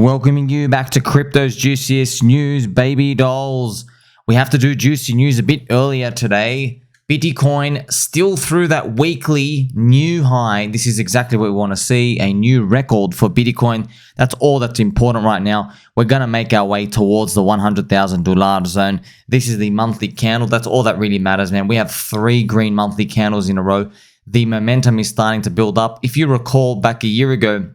Welcoming you back to Crypto's Juiciest News, baby dolls. We have to do juicy news a bit earlier today. Bitcoin still through that weekly new high. This is exactly what we want to see, a new record for Bitcoin. That's all that's important right now. We're going to make our way towards the $100,000 zone. This is the monthly candle. That's all that really matters, man. We have 3 green monthly candles in a row. The momentum is starting to build up. If you recall back a year ago,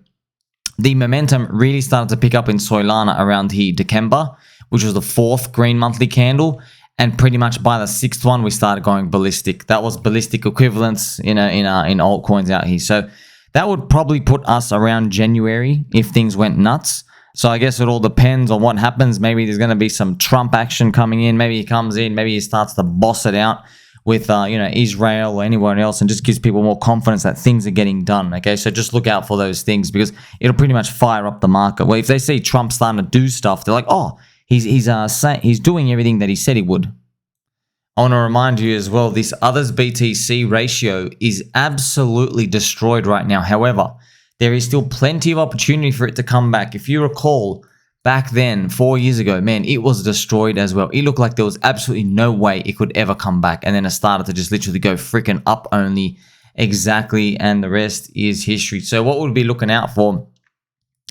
the momentum really started to pick up in Solana around here, December, which was the 4th green monthly candle. And pretty much by the 6th one, we started going ballistic. That was ballistic equivalents in altcoins out here. So that would probably put us around January if things went nuts. So I guess it all depends on what happens. Maybe there's going to be some Trump action coming in. Maybe he comes in. Maybe he starts to boss it out with Israel or anyone else, and just gives people more confidence that things are getting done. Okay, so just look out for those things because it'll pretty much fire up the market. Well, if they see Trump starting to do stuff, they're like, oh, he's doing everything that he said he would. I want to remind you as well, this others BTC ratio is absolutely destroyed right now. However, there is still plenty of opportunity for it to come back. If you recall, back then, 4 years ago, man, it was destroyed as well. It looked like there was absolutely no way it could ever come back. And then it started to just literally go freaking up only. Exactly. And the rest is history. So what we'll be looking out for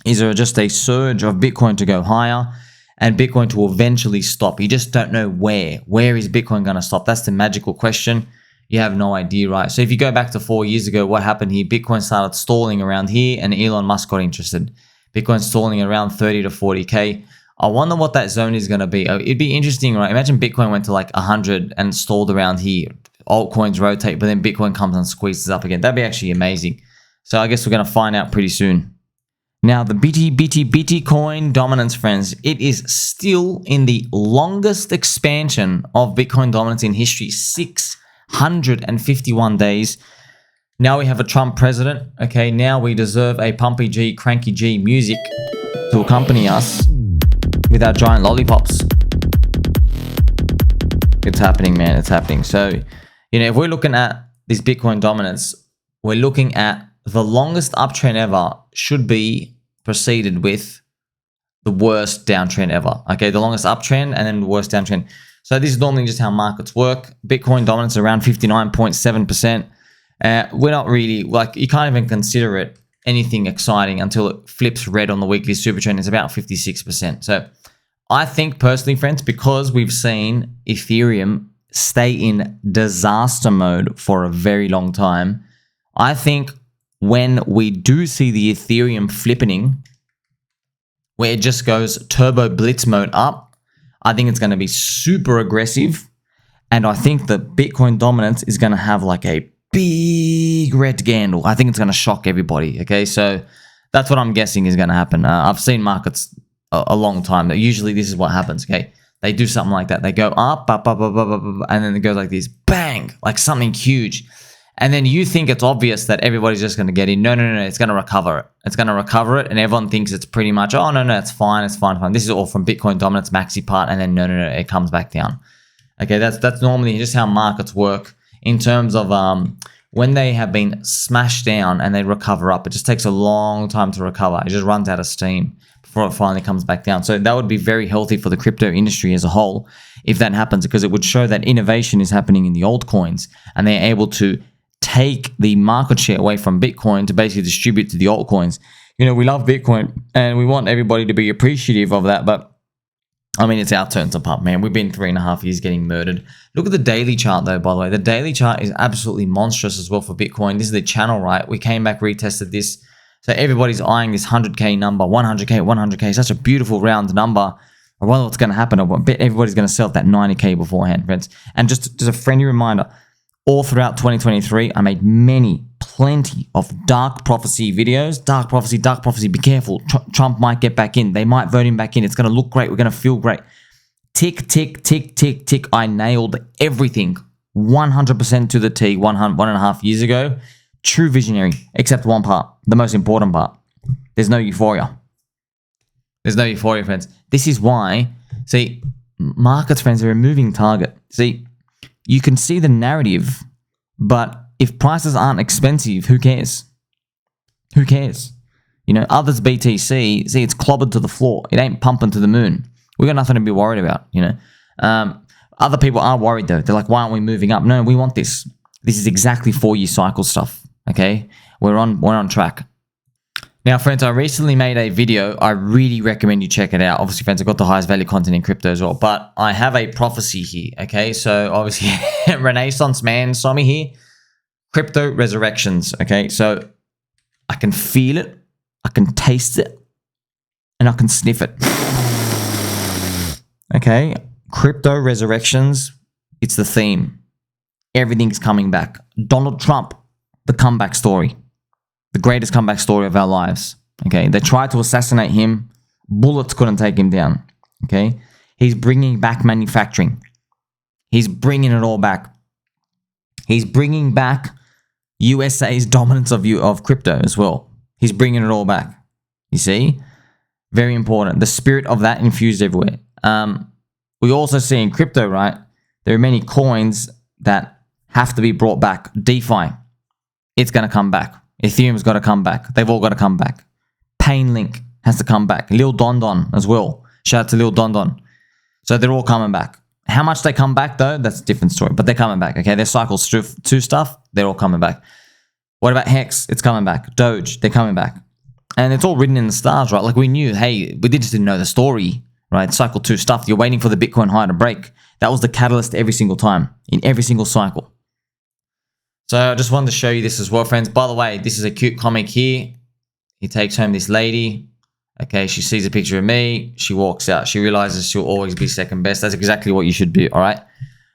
is just a surge of Bitcoin to go higher and Bitcoin to eventually stop. You just don't know where. Where is Bitcoin going to stop? That's the magical question. You have no idea, right? So if you go back to 4 years ago, what happened here? Bitcoin started stalling around here and Elon Musk got interested. Bitcoin stalling around 30 to 40K. I wonder what that zone is going to be. It'd be interesting, right? Imagine Bitcoin went to like 100 and stalled around here. Altcoins rotate, but then Bitcoin comes and squeezes up again. That'd be actually amazing. So I guess we're going to find out pretty soon. Now, the Bitcoin dominance, friends, it is still in the longest expansion of Bitcoin dominance in history, 651 days. Now we have a Trump president. Okay, now we deserve a Pumpy G, Cranky G music to accompany us with our giant lollipops. It's happening, man. It's happening. So, if we're looking at this Bitcoin dominance, we're looking at the longest uptrend ever should be preceded with the worst downtrend ever. Okay, the longest uptrend and then the worst downtrend. So this is normally just how markets work. Bitcoin dominance around 59.7%. We're not really, you can't even consider it anything exciting until it flips red on the weekly SuperTrend. It's about 56%. So I think personally, friends, because we've seen Ethereum stay in disaster mode for a very long time, I think when we do see the Ethereum flippening, where it just goes turbo blitz mode up, I think it's going to be super aggressive. And I think the Bitcoin dominance is going to have like a big red candle. I think it's going to shock everybody. Okay, so that's what I'm guessing is going to happen. I've seen markets a long time. Usually this is what happens. Okay, they do something like that. They go up, and then it goes like this, bang, like something huge. And then you think it's obvious that everybody's just going to get in. No, it's going to recover it. It's going to recover it, and everyone thinks it's pretty much, oh, no, it's fine, it's fine. This is all from Bitcoin dominance maxi part, and then no, it comes back down. Okay, that's normally just how markets work in terms of when they have been smashed down and they recover up. It just takes a long time to recover. It just runs out of steam before it finally comes back down. So that would be very healthy for the crypto industry as a whole if that happens, because it would show that innovation is happening in the altcoins and they're able to take the market share away from Bitcoin to basically distribute to the altcoins. We love Bitcoin and we want everybody to be appreciative of that, but I mean, it's our turn to pump, man. We've been 3.5 years getting murdered. Look at the daily chart, though, by the way. The daily chart is absolutely monstrous as well for Bitcoin. This is the channel, right? We came back, retested this. So everybody's eyeing this 100K number, 100K. Such a beautiful round number. I wonder what's going to happen. I bet everybody's going to sell at that 90K beforehand, friends. And just a friendly reminder, all throughout 2023, I made plenty of dark prophecy videos. Dark prophecy, be careful. Trump might get back in. They might vote him back in. It's going to look great. We're going to feel great. Tick, tick, tick, tick, tick. I nailed everything 100% to the T 1.5 years ago. True visionary, except one part, the most important part. There's no euphoria. Friends. This is why, see, markets, friends, are a moving target. See, you can see the narrative, but if prices aren't expensive, who cares? You know, others BTC, see, it's clobbered to the floor. It ain't pumping to the moon. We got nothing to be worried about, you know. Other people are worried though. They're like, why aren't we moving up? No, we want this. This is exactly 4-year cycle stuff. Okay, we're on track. Now, friends, I recently made a video. I really recommend you check it out. Obviously, friends, I've got the highest value content in crypto as well. But I have a prophecy here. Okay, so obviously, Renaissance man saw me here. Crypto resurrections. Okay, so I can feel it, I can taste it, and I can sniff it. Okay, crypto resurrections. It's the theme. Everything's coming back. Donald Trump, the comeback story. The greatest comeback story of our lives. Okay, they tried to assassinate him. Bullets couldn't take him down. Okay, he's bringing back manufacturing. He's bringing it all back. He's bringing back USA's dominance of crypto as well. He's bringing it all back. You see? Very important. The spirit of that infused everywhere. We also see in crypto, right? There are many coins that have to be brought back. DeFi, it's going to come back. Ethereum's got to come back. They've all got to come back. Painlink has to come back. Lil Don Don as well. Shout out to Lil Don Don. So they're all coming back. How much they come back though, that's a different story. But they're coming back. Okay, their cycle 2 stuff, they're all coming back. What about Hex? It's coming back. Doge, they're coming back. And it's all written in the stars, right? Like we knew, hey, we just didn't know the story, right? Cycle 2 stuff. You're waiting for the Bitcoin high to break. That was the catalyst every single time in every single cycle. So I just wanted to show you this as well, friends. By the way, this is a cute comic here. He takes home this lady. Okay, she sees a picture of me. She walks out. She realizes she'll always be second best. That's exactly what you should do, all right?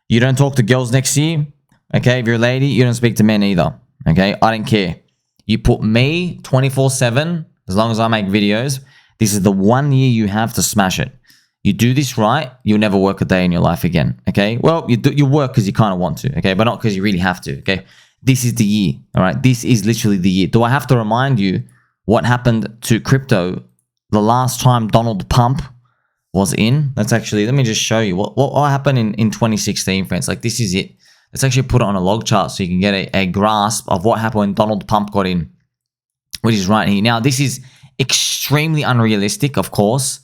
You don't talk to girls next to you. Okay, if you're a lady, you don't speak to men either. Okay, I don't care. You put me 24/7, as long as I make videos. This is the 1 year you have to smash it. You do this right, you'll never work a day in your life again. Okay, well, you work because you kind of want to. Okay, but not because you really have to. Okay, this is the year. All right, this is literally the year. Do I have to remind you what happened to crypto the last time Donald Pump was in? Let's actually, let me just show you what happened in 2016, friends. Like, this is it. Let's actually put it on a log chart so you can get a grasp of what happened when Donald Pump got in, which is right here. Now, this is extremely unrealistic, of course.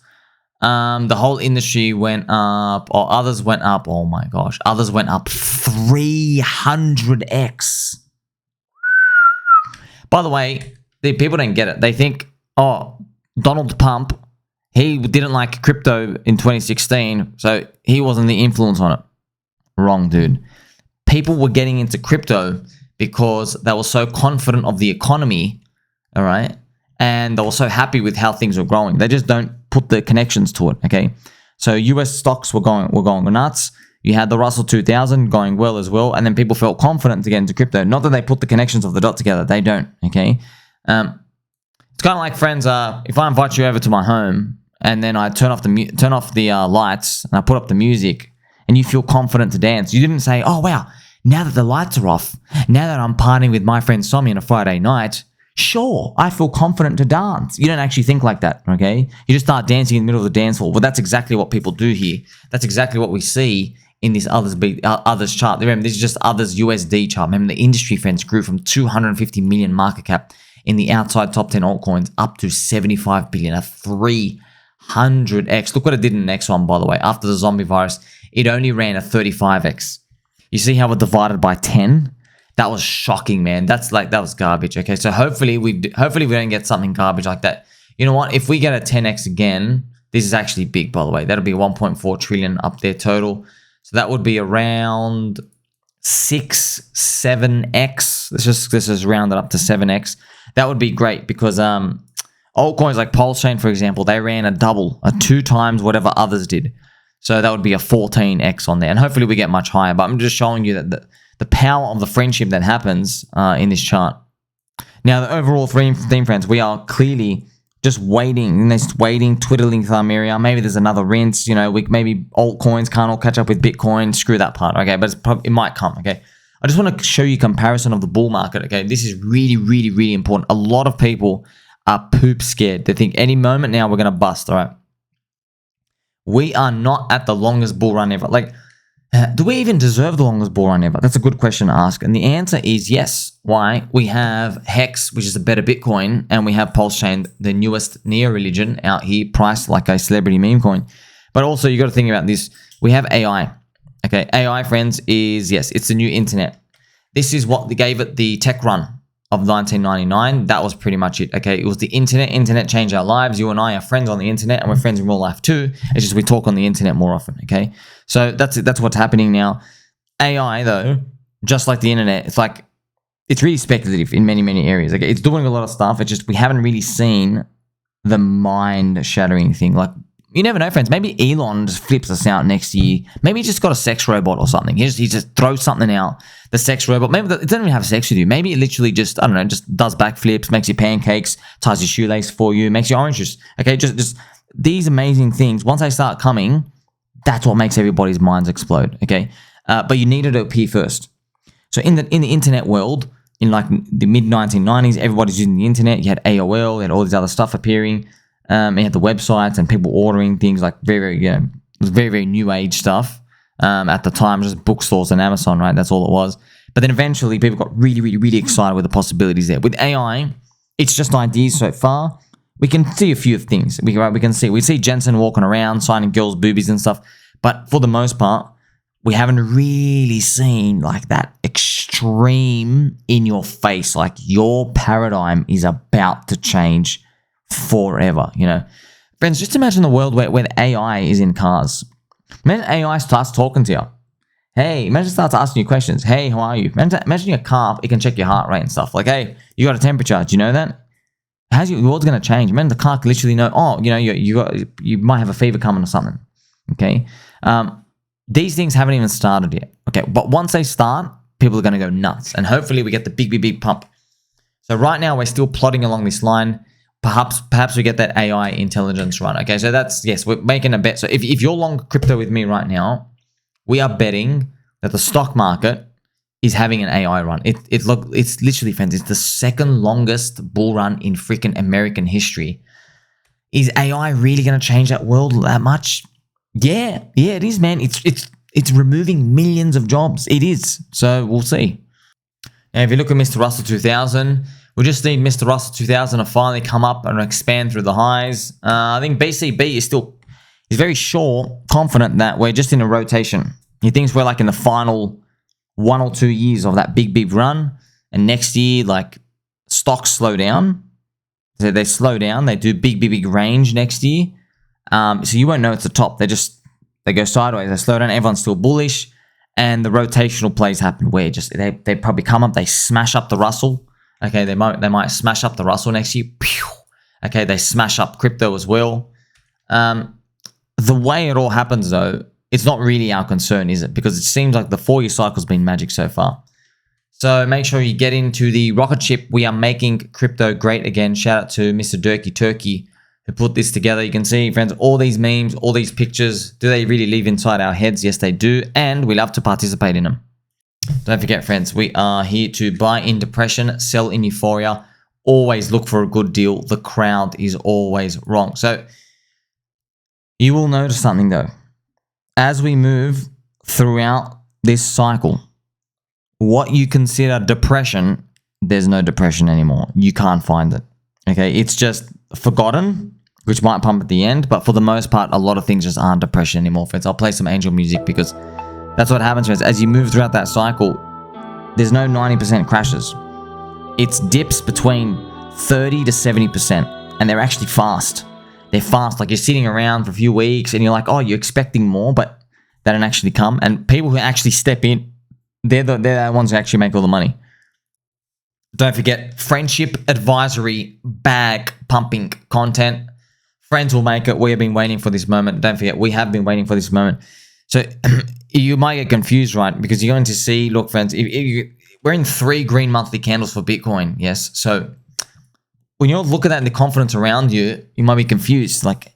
The whole industry went up, or others went up. Oh my gosh, others went up 300x. By the way, the people don't get it. They think, oh, Donald Pump, he didn't like crypto in 2016, so he wasn't the influence on it. Wrong, dude. People were getting into crypto because they were so confident of the economy, all right? And they were so happy with how things were growing. They just don't put the connections to it, okay? So US stocks were going nuts. You had the Russell 2000 going well as well, and then people felt confident to get into crypto. Not that they put the connections of the dot together. They don't, okay? It's kind of like, friends, if I invite you over to my home and then I turn off the lights and I put up the music and you feel confident to dance. You didn't say, oh, wow, now that the lights are off, now that I'm partying with my friend Somi on a Friday night, sure, I feel confident to dance. You don't actually think like that, okay? You just start dancing in the middle of the dance hall. Well, that's exactly what people do here. That's exactly what we see in this others chart. Remember, this is just others USD chart. Remember, the industry, friends, grew from 250 million market cap in the outside top 10 altcoins up to 75 billion, a 300x. Look what it did in the next one, by the way. After the zombie virus, it only ran a 35x. You see how it divided by 10? That was shocking, man. That was garbage. Okay, so hopefully we don't get something garbage like that. You know what? If we get a 10x again, this is actually big, by the way. That'll be 1.4 trillion up there total. So that would be around 7x. Let's just round it up to 7x. That would be great because altcoins like PulseChain, for example, they ran a 2 times whatever others did. So that would be a 14x on there. And hopefully we get much higher. But I'm just showing you that the power of the friendship that happens in this chart. Now, the overall theme, friends, we are clearly just waiting, twiddling thumb area. Maybe there's another rinse, maybe altcoins can't all catch up with Bitcoin. Screw that part, okay? But it might come, okay? I just want to show you comparison of the bull market, okay? This is really, really, really important. A lot of people are poop scared. They think any moment now we're going to bust, all right? We are not at the longest bull run ever. Like, Do we even deserve the longest bull run ever? That's a good question to ask. And the answer is yes. Why? We have Hex, which is a better Bitcoin, and we have PulseChain, the newest neo-religion out here, priced like a celebrity meme coin. But also, you got to think about this. We have AI. Okay, AI, friends, is, yes, it's the new internet. This is what they gave it the tech run of 1999. That was pretty much it. Okay, it was the internet. Internet changed our lives. You and I are friends on the internet, and we're friends in real life too. It's just we talk on the internet more often. Okay, so that's what's happening now. AI though, just like the internet, it's really speculative in many areas. Okay, it's doing a lot of stuff. It's just we haven't really seen the mind-shattering thing. Like, you never know, friends. Maybe Elon just flips us out next year. Maybe he just got a sex robot or something. He just throws something out. The sex robot. Maybe it doesn't even have sex with you. Maybe it literally just, I don't know, just does backflips, makes you pancakes, ties your shoelace for you, makes you orange juice. Okay, just these amazing things. Once they start coming, that's what makes everybody's minds explode. Okay, but you needed to appear first. So in the internet world, in like the mid 1990s, everybody's using the internet. You had AOL, you had all this other stuff appearing. You had the websites and people ordering things like it was very new age stuff. At the time, just bookstores and Amazon, right? That's all it was. But then eventually people got really excited with the possibilities there. With AI, it's just ideas so far. We can see a few things. We see Jensen walking around, signing girls' boobies and stuff. But for the most part, we haven't really seen like that extreme in your face. Like your paradigm is about to change forever, you know. Friends, just imagine the world where the AI is in cars. Imagine AI starts talking to you. Hey, imagine it starts asking you questions. Hey, how are you? Imagine your car, it can check your heart rate and stuff. Like, hey, you got a temperature. Do you know that? How's your world's going to change? Imagine the car can literally know, oh, you know, you might have a fever coming or something. Okay. These things haven't even started yet. Okay. But once they start, people are going to go nuts. And hopefully we get the big pump. So right now we're still plodding along this line. Perhaps we get that AI intelligence run. Okay, so that's, yes, we're making a bet. So if you're long crypto with me right now, we are betting that the stock market is having an AI run. It's literally, friends, it's the second longest bull run in freaking American history. Is AI really going to change that world that much? Yeah, it is, man. It's removing millions of jobs. It is. So we'll see. Now, if you look at Mr. Russell 2000, we just need Mr. Russell 2000 to finally come up and expand through the highs. I think BCB is very confident that we're just in a rotation. He thinks we're like in the final 1 or 2 years of that big run. And next year, like, stocks slow down. So they slow down. They do big range next year. So you won't know it's the top. They go sideways. They slow down. Everyone's still bullish. And the rotational plays happen where they probably come up. They smash up the Russell. Okay, they might smash up the Russell next year. Okay, they smash up crypto as well. The way it all happens, though, it's not really our concern, is it? Because it seems like the 4-year cycle's been magic so far. So make sure you get into the rocket ship. We are making crypto great again. Shout out to Mr. DurkeyTurkey who put this together. You can see, friends, all these memes, all these pictures. Do they really live inside our heads? Yes, they do. And we love to participate in them. Don't forget, friends, we are here to buy in depression, sell in euphoria. Always look for a good deal. The crowd is always wrong. So you will notice something, though. As we move throughout this cycle, what you consider depression, there's no depression anymore. You can't find it. Okay, it's just forgotten, which might pump at the end. But for the most part, a lot of things just aren't depression anymore, friends. I'll play some angel music because that's what happens, friends. As you move throughout that cycle, there's no 90% crashes. It's dips between 30 to 70%, and they're actually fast. They're fast. Like, you're sitting around for a few weeks, and you're like, oh, you're expecting more, but they don't actually come. And people who actually step in, they're the ones who actually make all the money. Don't forget, friendship advisory bag pumping content. Friends will make it. We have been waiting for this moment. Don't forget, we have been waiting for this moment. So you might get confused, right? Because you're going to see, look, friends, we're in 3 green monthly candles for Bitcoin. Yes. So when you look at that and the confidence around you, you might be confused. Like,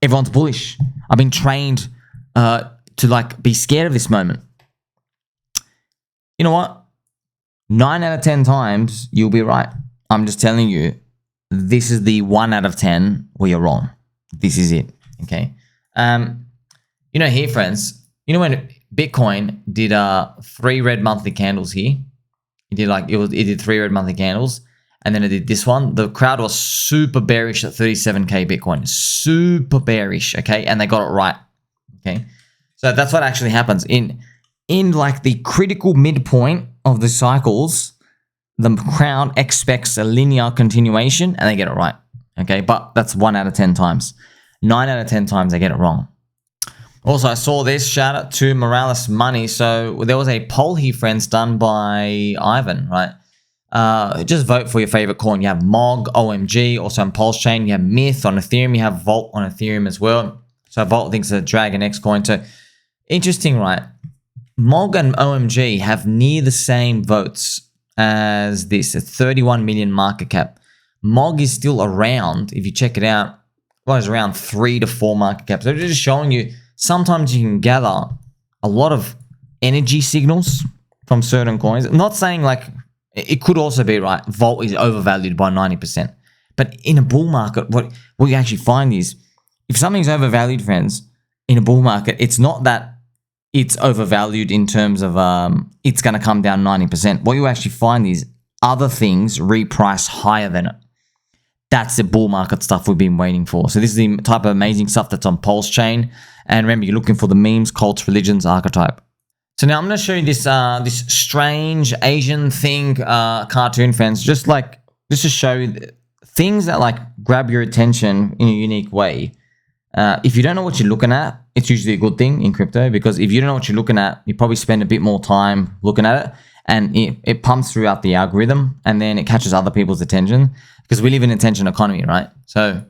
everyone's bullish. I've been trained to like be scared of this moment. You know what? 9 out of 10 times you'll be right. I'm just telling you, this is the 1 out of 10 where you're wrong. This is it. Okay. You know, here, friends, you know, when Bitcoin did 3 red monthly candles here. It did 3 red monthly candles, and then it did this one. The crowd was super bearish at 37k Bitcoin, super bearish. Okay, and they got it right. Okay, so that's what actually happens in like the critical midpoint of the cycles. The crowd expects a linear continuation, and they get it right. Okay, but that's 1 out of 10 times. 9 out of 10 times they get it wrong. Also, I saw this. Shout out to Morales Money. So there was a poll here, friends, done by Ivan, right? Just vote for your favorite coin. You have MOG, OMG, also on PulseChain. You have Myth on Ethereum. You have Vault on Ethereum as well. So Vault thinks it's a Dragon X coin. So interesting, right? MOG and OMG have near the same votes as this, a 31 million market cap. MOG is still around, if you check it out, well, it's around 3 to 4 market cap. So they're just showing you, sometimes you can gather a lot of energy signals from certain coins. I'm not saying like, it could also be right, Vault is overvalued by 90%. But in a bull market, what you actually find is, if something's overvalued, friends, in a bull market, it's not that it's overvalued in terms of it's going to come down 90%. What you actually find is other things reprice higher than it. That's the bull market stuff we've been waiting for. So this is the type of amazing stuff that's on PulseChain. And remember, you're looking for the memes, cults, religions, archetype. So now I'm going to show you this this strange Asian thing cartoon, friends. Just to show you things that like grab your attention in a unique way. If you don't know what you're looking at, it's usually a good thing in crypto, because if you don't know what you're looking at, you probably spend a bit more time looking at it, and it pumps throughout the algorithm, and then it catches other people's attention, because we live in an attention economy, right? So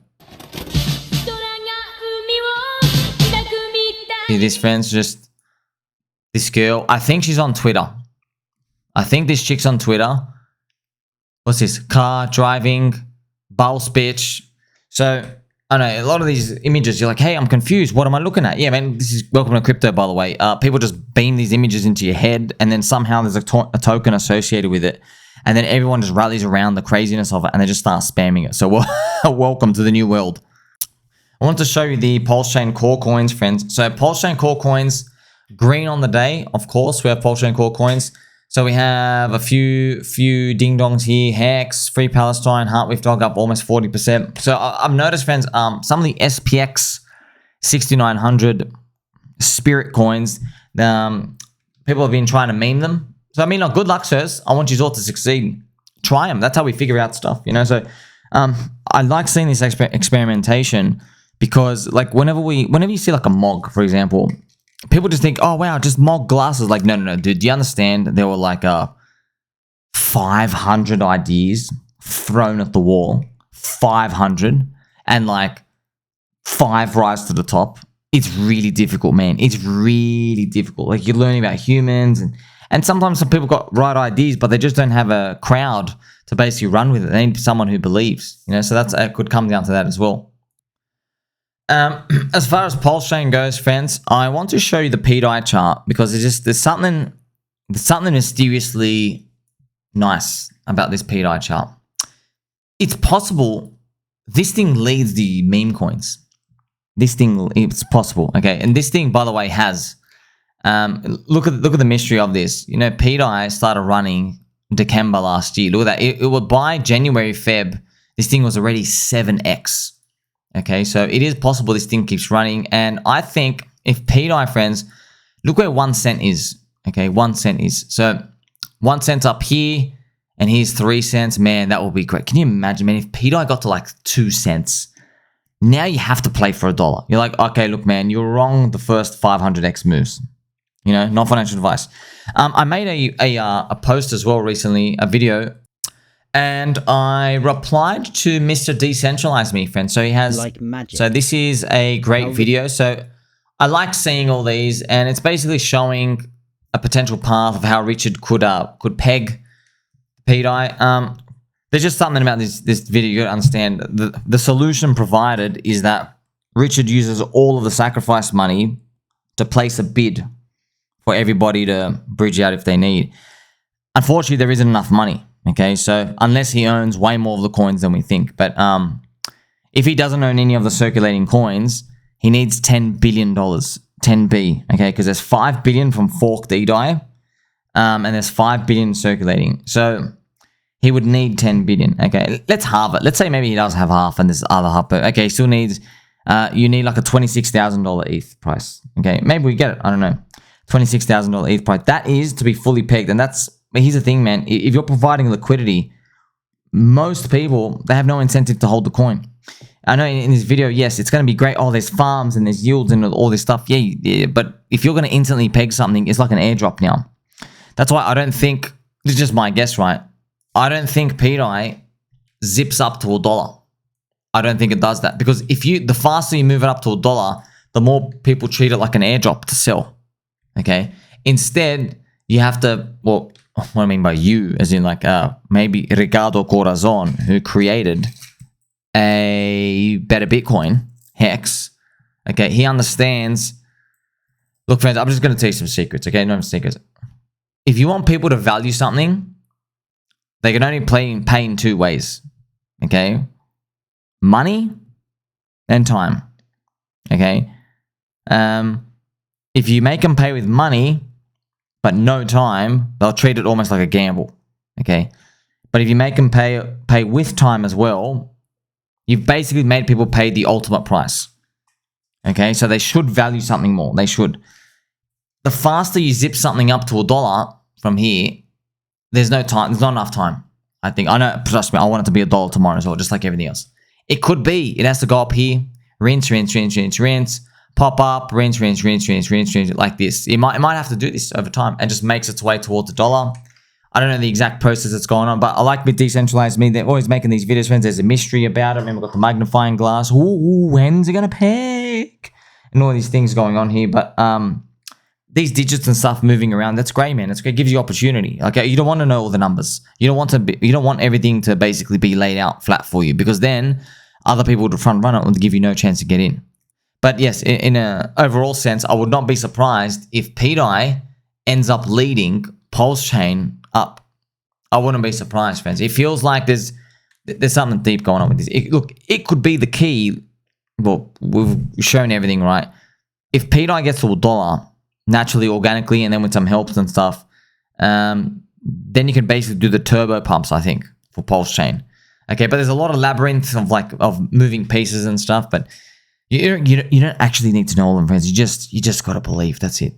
see this, friends, just this girl. I think she's on Twitter. I think this chick's on Twitter. What's this? Car driving, boss bitch. So I know a lot of these images, you're like, hey, I'm confused. What am I looking at? Yeah, man, this is welcome to crypto, by the way. People just beam these images into your head, and then somehow there's a token associated with it. And then everyone just rallies around the craziness of it, and they just start spamming it. So welcome to the new world. I want to show you the PulseChain core coins, friends. So PulseChain core coins, green on the day, of course. We have PulseChain core coins. So we have a few ding-dongs here. Hex, Free Palestine, Heartwave Dog up almost 40%. So I've noticed, friends, some of the SPX 6900 Spirit coins, people have been trying to meme them. So I mean, like, good luck, sirs. I want you all to succeed. Try them. That's how we figure out stuff, you know? So I like seeing this experimentation, because like whenever you see like a MOG, for example, people just think, oh, wow, just MOG glasses. Like, no, dude, do you understand? There were like 500 ideas thrown at the wall, 500, and like 5 rise to the top. It's really difficult, man. It's really difficult. Like, you're learning about humans, and sometimes some people got right ideas, but they just don't have a crowd to basically run with it. They need someone who believes, you know, so that's could come down to that as well. As far as PulseChain goes, friends, I want to show you the pDAI chart, because there's something mysteriously nice about this pDAI chart. It's possible this thing leads the meme coins. It's possible, okay? And this thing, by the way, has look at the mystery of this. You know, pDAI started running December last year. Look at that. It would by January, Feb, this thing was already 7x. Okay, so it is possible this thing keeps running. And I think if pDAI, friends, look where 1 cent is. Okay, 1 cent is. So 1 cent up here, and here's 3 cents. Man, that would be great. Can you imagine, man, if pDAI got to like 2 cents, now you have to play for $1. You're like, okay, look, man, you're wrong the first 500x moves. You know, not financial advice. I made a post as well recently, a video, and I replied to Mr. Decentralize Me, friend. So he has like magic. So this is a great video. So I like seeing all these, and it's basically showing a potential path of how Richard could peg pDAI. There's just something about this video you got to understand. The solution provided is that Richard uses all of the sacrifice money to place a bid for everybody to bridge out if they need. Unfortunately, there isn't enough money. Okay, so unless he owns way more of the coins than we think. But if he doesn't own any of the circulating coins, he needs $10 billion 10B, okay? Because there's 5 billion from forked pDAI, and there's 5 billion circulating. So he would need 10 billion, okay? Let's halve it. Let's say maybe he does have half and this other half, but okay, he still needs, you need like a $26,000 ETH price, okay? Maybe we get it, I don't know. $26,000 ETH price. That is to be fully pegged, and that's, here's the thing, man. If you're providing liquidity, most people, they have no incentive to hold the coin. I know in this video, yes, it's going to be great. Oh, there's farms and there's yields and all this stuff. Yeah, but if you're going to instantly peg something, it's like an airdrop now. That's why I don't think, this is just my guess, right? I don't think pDAI zips up to $1. I don't think it does that. Because if you, the faster you move it up to $1, the more people treat it like an airdrop to sell. Okay? Instead, you have to, well, what I mean by you, as in like maybe Ricardo Corazon, who created a better Bitcoin, Hex. Okay, he understands. Look, friends, I'm just going to tell you some secrets, okay? No secrets. If you want people to value something, they can only pay in two ways, okay? Money and time, okay? If you make them pay with money, but no time, they'll treat it almost like a gamble, okay? But if you make them pay with time as well, you've basically made people pay the ultimate price. Okay, so they should value something more. They should. The faster you zip something up to $1 from here, there's no time. There's not enough time. I think. I know, trust me, I want it to be $1 tomorrow as well, just like everything else. It could be. It has to go up here. Rinse, rinse, rinse, rinse, rinse. Pop up, rinse, rinse, rinse, rinse, rinse, rinse, like this. It might have to do this over time and just makes its way towards $1. I don't know the exact process that's going on, but I like with Decentralized Me, they're always making these videos, friends. There's a mystery about it. Remember, got the magnifying glass. Ooh, when's it going to peg? And all these things going on here. But these digits and stuff moving around, that's great, man. It gives you opportunity. Okay, you don't want to know all the numbers. You don't want everything to basically be laid out flat for you, because then other people would front run it and give you no chance to get in. But yes, in an overall sense, I would not be surprised if pDAI ends up leading PulseChain up. I wouldn't be surprised, friends. It feels like there's something deep going on with this. Look, it could be the key. Well, we've shown everything, right? If pDAI gets to $1, naturally, organically, and then with some helps and stuff, then you can basically do the turbo pumps, I think, for PulseChain. Okay, but there's a lot of labyrinth of moving pieces and stuff, but you don't actually need to know all of them, friends. You just got to believe. That's it.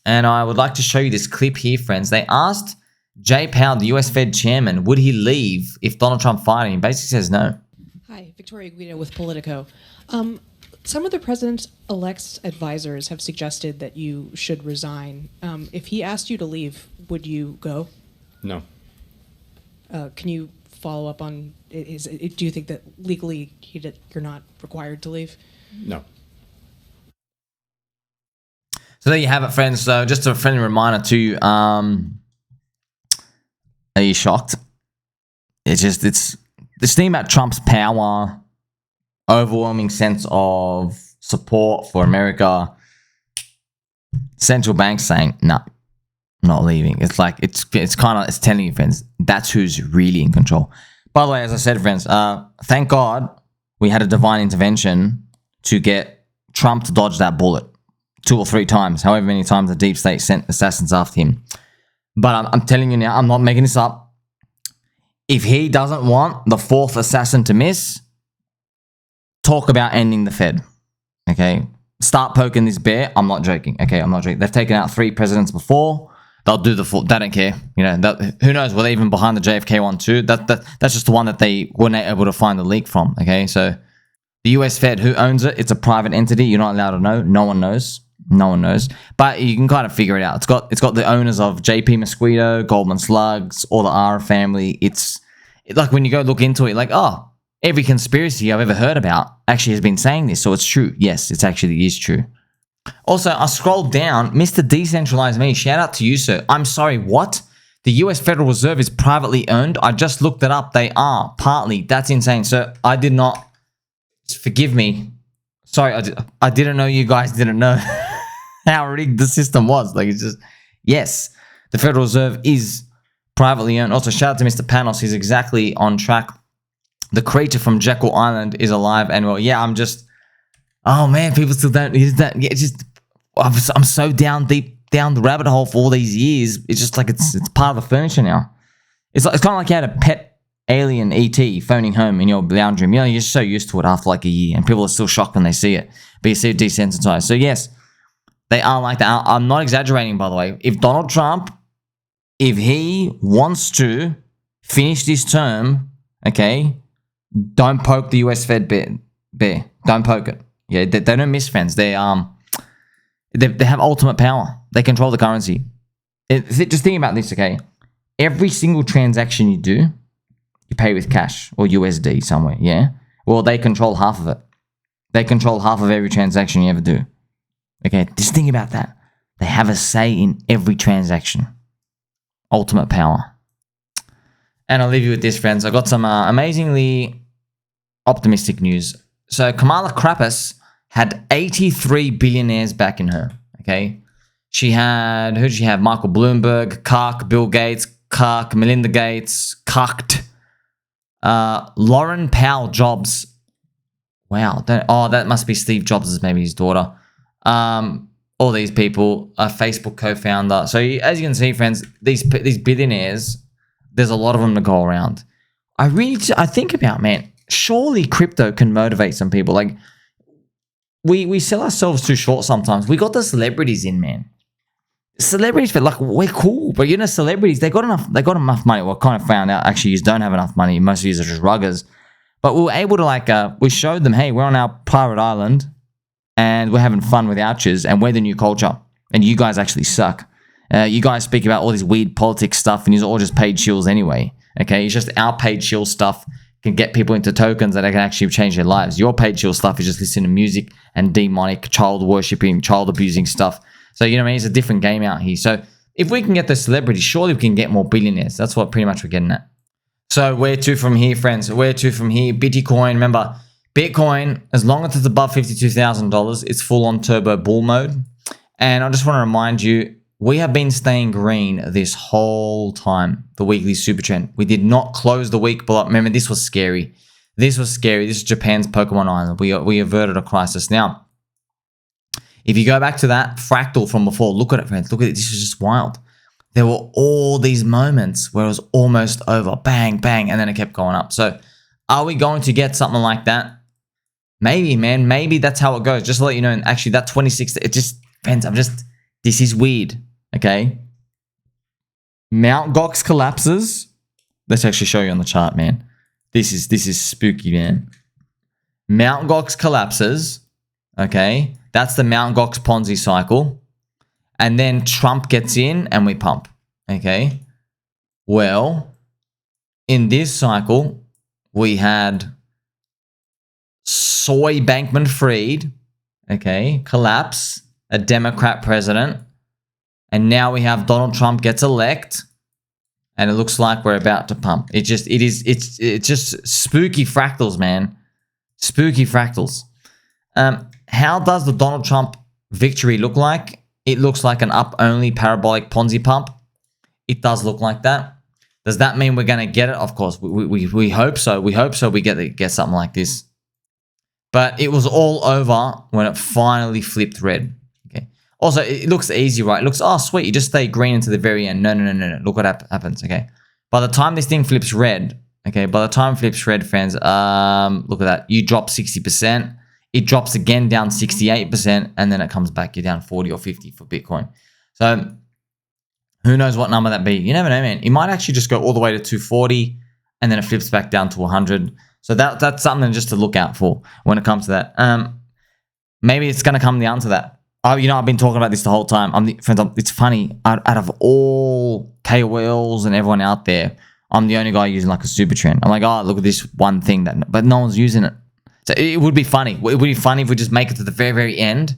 And I would like to show you this clip here, friends. They asked Jay Powell, the US Fed chairman, would he leave if Donald Trump fired him? He basically says no. Hi, Victoria Guido with Politico. Some of the president-elect's advisors have suggested that you should resign. If he asked you to leave, would you go? No. Can you follow up on, do you think that legally you're not required to leave? No. So there you have it, friends. So just a friendly reminder to you, are you shocked? It's this thing about Trump's power, overwhelming sense of support for America, central banks saying, no, not leaving. It's like, it's telling you, friends, that's who's really in control. By the way, as I said, friends, thank God we had a divine intervention to get Trump to dodge that bullet 2 or 3 times, however many times the deep state sent assassins after him. But I'm telling you now, I'm not making this up. If he doesn't want the 4th assassin to miss, talk about ending the Fed. Okay? Start poking this bear. I'm not joking. Okay, I'm not joking. They've taken out 3 presidents before. They'll do the full. They don't care. You know, who knows? Were they even behind the JFK one too? That's just the one that they weren't able to find the leak from. Okay, so the US Fed, who owns it? It's a private entity. You're not allowed to know. No one knows. No one knows. But you can kind of figure it out. It's got the owners of JP Mosquito, Goldman Slugs, all the R family. It's like when you go look into it, like, oh, every conspiracy I've ever heard about actually has been saying this, so it's true. Yes, it actually is true. Also, I scrolled down, Mr. Decentralized Me, shout out to you, sir. I'm sorry, what? The US Federal Reserve is privately owned? I just looked it up. They are, partly. That's insane. So I did not, forgive me. Sorry, I didn't know you guys didn't know how rigged the system was. Like, it's just, yes, the Federal Reserve is privately owned. Also, shout out to Mr. Panos. He's exactly on track. The creature from Jekyll Island is alive and well. Yeah, I'm just, Oh man, people still don't use that. Yeah, it's just I'm so deep down the rabbit hole for all these years. It's just like it's part of the furniture now. It's kind of like you had a pet alien ET phoning home in your lounge room. You know, you're just so used to it after like a year, and people are still shocked when they see it. But you see it desensitized. So yes, they are like that. I'm not exaggerating, by the way. If Donald Trump, if he wants to finish this term, okay, don't poke the US Fed bear. Don't poke it. Yeah, they don't miss, friends. They have ultimate power. They control the currency. Just think about this, okay? Every single transaction you do, you pay with cash or USD somewhere, yeah? Well, they control half of it. They control half of every transaction you ever do. Okay, just think about that. They have a say in every transaction. Ultimate power. And I'll leave you with this, friends. I got some amazingly optimistic news. So Kamala Krappus had 83 billionaires backing her, okay? She had, who did she have? Michael Bloomberg, Kark, Bill Gates, Kark, Melinda Gates, Karked, Lauren Powell Jobs. Wow. That must be Steve Jobs, maybe his daughter. All these people, a Facebook co-founder. So as you can see, friends, these billionaires, there's a lot of them to go around. I think about, man, surely crypto can motivate some people. Like, we sell ourselves too short sometimes. We got the celebrities in, man. Celebrities, but like, we're cool, but you know, celebrities, they got enough money. Well, kind of found out actually you don't have enough money. Most of you are just ruggers. But we were able to we showed them, hey, we're on our private island and we're having fun with ouches and we're the new culture and you guys actually suck. You guys speak about all this weird politics stuff and you're all just paid shills anyway. Okay, it's just our paid shill stuff can get people into tokens that can actually change their lives. Your paid shill stuff is just listening to music and demonic, child worshipping, child abusing stuff. So, you know what I mean? It's a different game out here. So, if we can get the celebrities, surely we can get more billionaires. That's what pretty much we're getting at. So, where to from here, friends? Where to from here? Bitcoin. Remember, Bitcoin, as long as it's above $52,000, it's full on turbo bull mode. And I just want to remind you, we have been staying green this whole time, the weekly super trend. We did not close the week below. Remember, this was scary. This was scary. This is Japan's Pokemon Island. We averted a crisis. Now, if you go back to that fractal from before, look at it, friends. Look at it. This is just wild. There were all these moments where it was almost over. Bang, bang, and then it kept going up. So are we going to get something like that? Maybe, man. Maybe that's how it goes. Just to let you know, and actually that 26, it just, friends, this is weird, okay? Mount Gox collapses. Let's actually show you on the chart, man. This is spooky, man. Mount Gox collapses, okay? That's the Mount Gox Ponzi cycle. And then Trump gets in and we pump. Okay. Well, in this cycle, we had Soy Bankman-Fried, okay, collapse, a Democrat president. And now we have Donald Trump gets elected. And it looks like we're about to pump. It's just spooky fractals, man. Spooky fractals. How does the Donald Trump victory look like? It looks like an up-only parabolic Ponzi pump. It does look like that. Does that mean we're going to get it? Of course, we hope so. We hope so. We get something like this. But it was all over when it finally flipped red. Okay. Also, it looks easy, right? It looks, oh, sweet. You just stay green until the very end. No. Look what happens, okay? By the time this thing flips red, okay, friends, look at that. You drop 60%. It drops again down 68%, and then it comes back. You're down 40 or 50 for Bitcoin. So who knows what number that be? You never know, man. It might actually just go all the way to 240, and then it flips back down to 100. So that's something just to look out for when it comes to that. Maybe it's going to come down to that. I've been talking about this the whole time. Friends, it's funny. Out of all KOLs and everyone out there, I'm the only guy using like a super trend. I'm like, oh, look at this one thing but no one's using it. So it would be funny. It would be funny if we just make it to the very, very end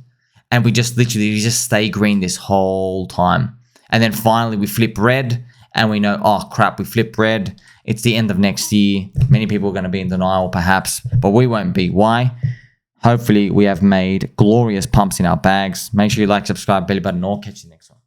and we just literally just stay green this whole time. And then finally we flip red and we know, oh crap, we flip red. It's the end of next year. Many people are going to be in denial perhaps, but we won't be. Why? Hopefully we have made glorious pumps in our bags. Make sure you like, subscribe, belly button, or catch you next one.